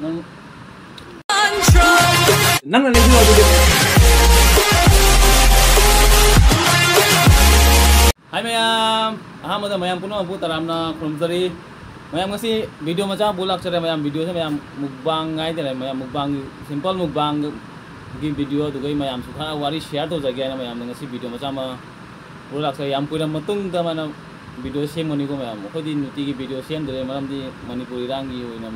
nang na video video. Hai mayam, ahamada mayam puno bu taramna khumjari. Mayam ngasi video macha bulak chere mayam video se mayam mukbang ngai de mayam mukbang simple mukbang gi video dugai mayam sukha wari share to jagi na mayam ngasi video macha ma bulak se yam puina matung da mana video semoni ko mayam khodi nuti gi video sem de maram di manipuri rangi oina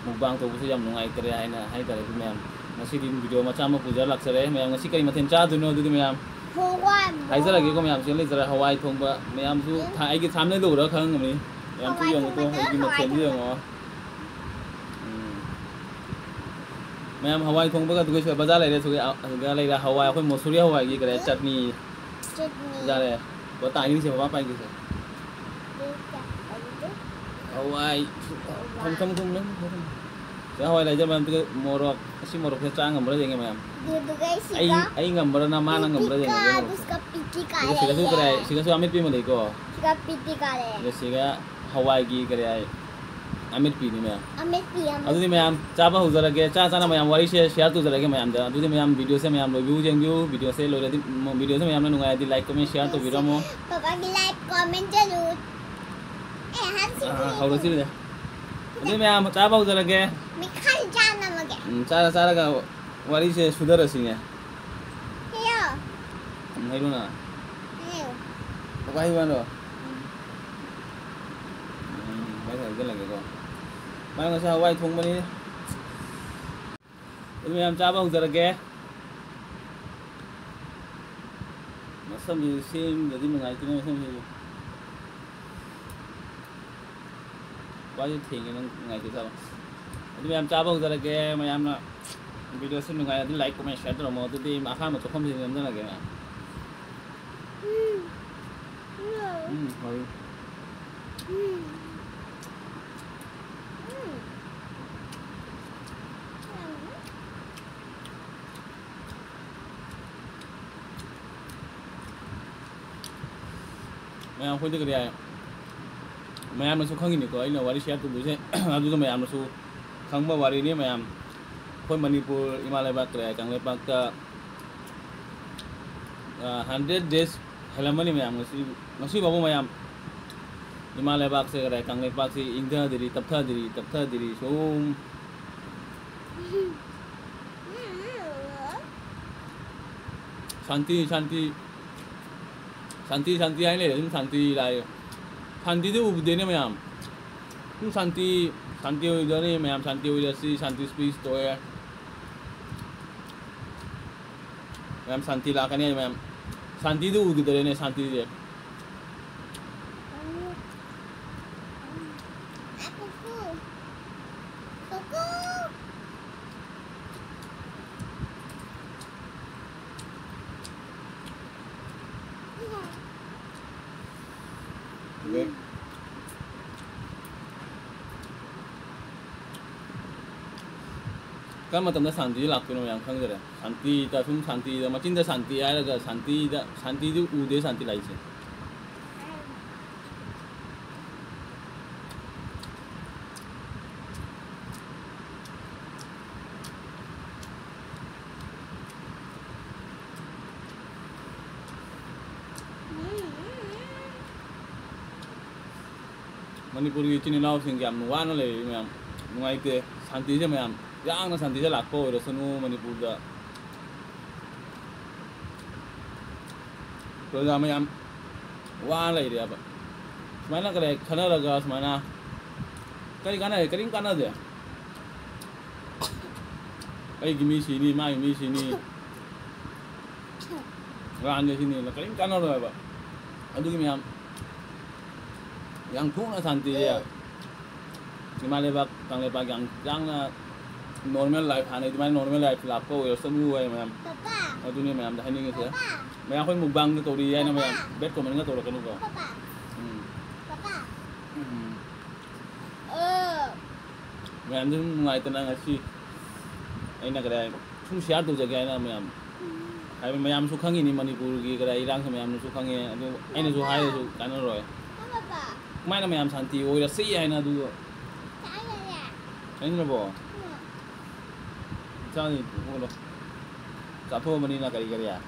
mukbang to bu se yam nungai kare haina hai tare mayam ngasi di video macha ma puja lak chere mayam ngasi kari mathen cha duno du mayam hai zara gi ko mayam se le zara hawai thongba mayam su thai gi samne lo ra khang ngami mayam su yong to hai gi mathen di ngo mayam hawai thongba ga du se bazar lai re su ga lai ra hawai khoi mosuri hawai gi kare chutney ra re ko ta ni se ba pai gi se hawai thong thong thong nang cái hồi này cho bạn cái mồ rọc si mồ rọc cái trang ngầm ra gì nghe mày ai ngầm ra na mana ngầm ra gì nghe sih cái suka deh sih cái amit pi mana iko sih cái Hawaii gi cái amit pi ni mày adu ni mày coba huzara ke sana mày wari share tu zara ke mày adu ni mày video se mày review jengju video se lo jadi video se mày nungai di like comment share tu video mo papa di like comment jalur harus sih deh ini mày coba huzara ke cara ka wari se sudar asingnya iya hai lu na apa hiwan lo mai thử lagi ko mai ngasa Hawaii thong bani ini am coba huzara ke masam di sim jadi mengai tu masam ni wajib tinggi nang mengai tu sao jadi mayam coba huzara ke mayam na video se nungai di like comment share to mo tu di akha ma chokhom se nam lagi na hoi mayam khoi de kare mayam na su khangi ni ko ai na wari share tu bu se adu to mayam na su khangba wari ni mayam khoi Manipur Himalaya ba kare kangle pak ka 100 days halamani mayam ngasi babu mayam Himalaya ba se kare kangle pak si ingda diri taptha diri som santi ai le santi lai santi tu ubde ne mayam tu santi udah nih mayam santi udah si santi space to ya mayam santi lah kan ya mayam santi tu gitu deh nih santi dia okay. Kan matamda santi lakno yang khang jare santi ta sum santi da machin da santi ai ga santi du ude santi lai se Manipur gi chini lao sing gam nuwa na le mayam nungai ke santi je mayam yang na santi je lakko ro sunu Manipur da to da mayam wa lai de apa mana kare khana laga mana kari kana de ai gimi sini mai mi sini ran de sini la kari kana ro apa adu gi mayam yang thuna santi ya Himalaya bak kangle bak yang na normal life hane di normal life lakko yo sanu ai mayam papa adu ni mayam da hani ngi se mayam khoi mukbang to ri ai na mayam bet ko man nga to ra kanu ko papa mayam dun ngai tanang asi ai na kare chung share to jaga ai na mayam ai mayam su khangi ni Manipur gi kare irang sa mayam su khangi adu ai na su hai su kanu roi mai na mayam santi oi ra si ai na du Ayun na po. Saan ito? Ulo. Sapo mo nila kari-kari ah.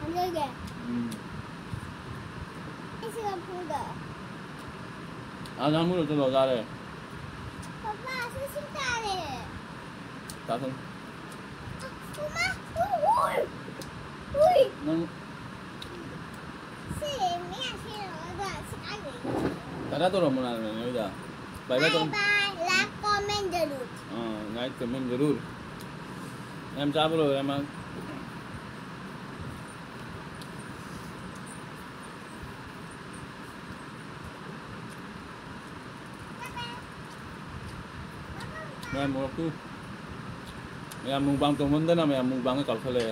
Ano yan? Hmm. Isa lang po daw. Ah, namun ito daw dali. Papa, sasintali. Tatang. Uma! Uy! Uy! Nang Si, Mia, sino? Sekali. tara to mo na na ida. Bye bye to. Bye-bye. Like, comment, jalur. Like comment जरूर हम चाह बोलो हम मैं मुझको मैं मुंबई तो मंदे ना मैं मुंबई में कल चले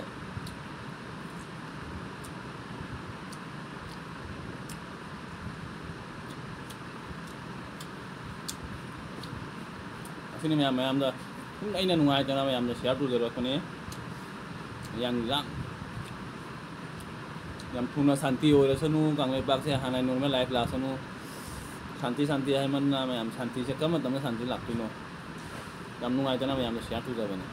sini mayam da kung aina nungai tana mayam da share to zero kone yang thuna santi ore sanu kanglai bak se hanai normal life la sanu santi hai man na mayam santi se kam tam santi lakpino yam nungai tana mayam da share to zero bane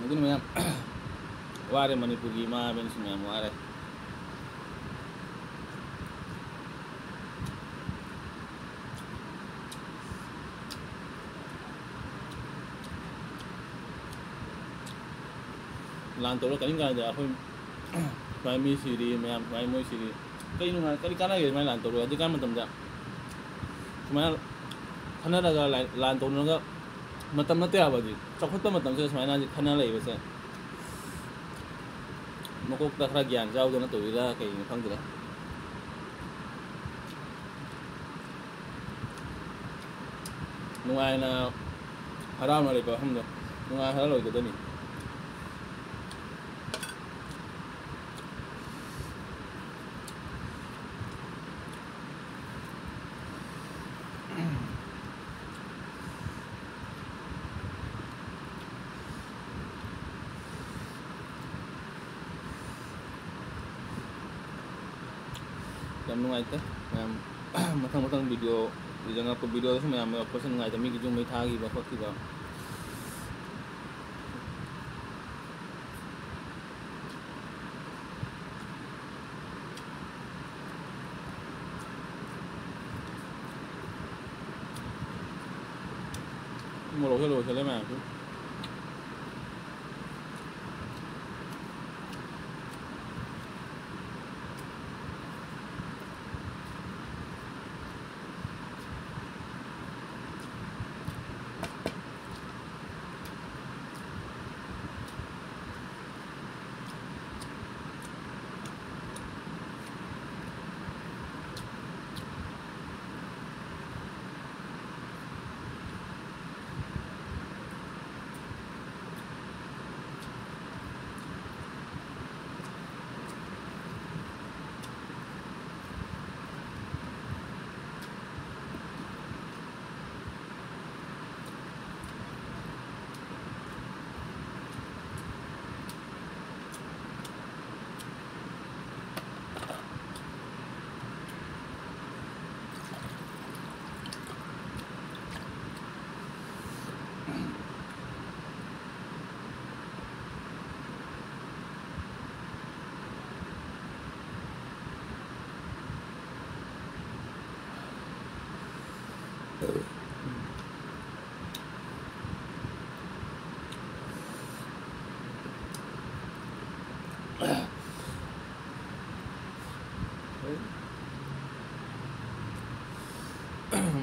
mungkin mayam ware manipuri ma ben mayam ware lan toro kaling ka ja hoi mai mi siri mayam mai moi siri kai nu kali kana ge mai lan toro adi kan matam ja kuma khana daga lan toro ga matam na te abadi chakot matam se mai na khana lai bese mokok ta khra gyan jau do na to ira kai phang dira nungai na harau na re ko hum do nungai harau ko dani jam nungai te matang video jangan aku video itu mayam apa sih nungai tapi gitu mai thagi ba khot ki ba mo lo se le ma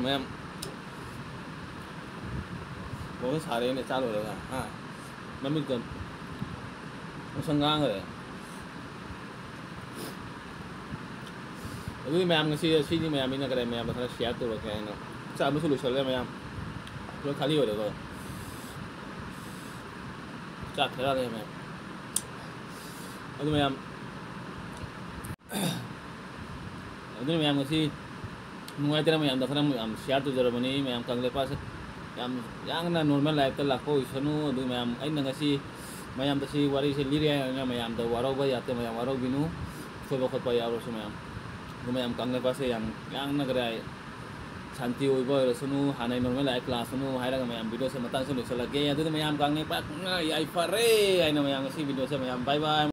ma'am बहुत सारे ने चालू रहेगा हाँ mummy को संगांग रहे अभी ma'am सी ma'am इन करे मैम खरा शेयर तो रखे हैं चाबू सुलू चल रहे मैम लोग खाली हो रहे चाक खेला रहे मैम अभी मैम नुआइते मैम खरा मैम शेयर तो जरबनी मैम कंगले पास याम नॉर्मल लाइफ लाखो इसनु मैम मैम वारी से लिरे मैम वारौब याते मैम वारौ बिनु सोब खोप यावरसु मैम कंगले पास यागरे शांति होइबरसनु हानाय नॉर्मल लाइफ लासनु हायरगा मैम वीडियो से मतंग से लगे मैम कंगले पास याइफरे मैम वीडियो से मैम बाय बाय।